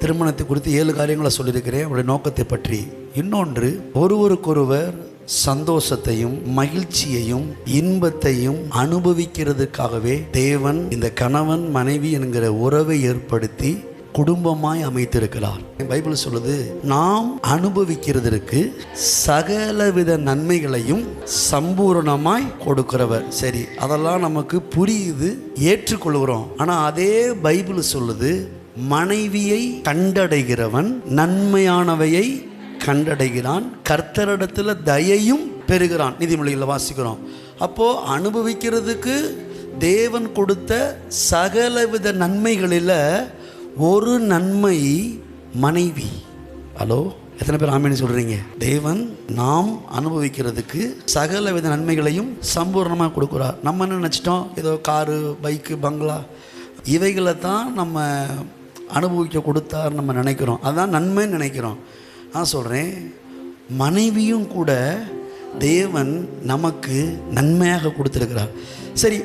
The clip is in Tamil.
திருமணத்தை குறித்து 7 காரியங்களை சொல்லியிருக்கிறேன், அவருடைய நோக்கத்தை பற்றி. இன்னொன்று, ஒருவருக்கொருவர் சந்தோஷத்தையும் மகிழ்ச்சியையும் இன்பத்தையும் அனுபவிக்கிறதுக்காகவே தேவன் இந்த கணவன் மனைவி என்கிற உறவை ஏற்படுத்தி குடும்பமாய் அமைத்திருக்கிறார். பைபிள் சொல்லுது, நாம் அனுபவிக்கிறதற்கு சகலவித நன்மைகளையும் சம்பூரணமாய் கொடுக்கிறவர். சரி, அதெல்லாம் நமக்கு புரியுது, ஏற்றுக்கொள்கிறோம். ஆனால் அதே பைபிள் சொல்லுது, மனைவியை கண்டடைகிறவன் நன்மையானவையை கண்டடைகிறான், கர்த்தரிடத்தில் தயையும் பெறுகிறான். நீதிமொழிகளில் வாசிக்கிறோம். அப்போ அனுபவிக்கிறதுக்கு தேவன் கொடுத்த சகலவித நன்மைகளில் ஒரு நன்மை மனைவி. ஹலோ, எத்தனை பேர் ஆமேன்னு சொல்றீங்க? தேவன் நாம் அனுபவிக்கிறதுக்கு சகலவித நன்மைகளையும் சம்பூர்ணமாக கொடுக்குறார். நம்ம என்ன நினச்சிட்டோம், ஏதோ காரு, பைக்கு, பங்களா இவைகளை தான் நம்ம அனுபவிக்க கொடுத்தார் நம்ம நினைக்கிறோம். அதான் நன்மைன்னு நினைக்கிறோம். நான் சொல்கிறேன், மனைவியும் கூட தேவன் நமக்கு நன்மையாக கொடுத்துருக்கிறார். சரி,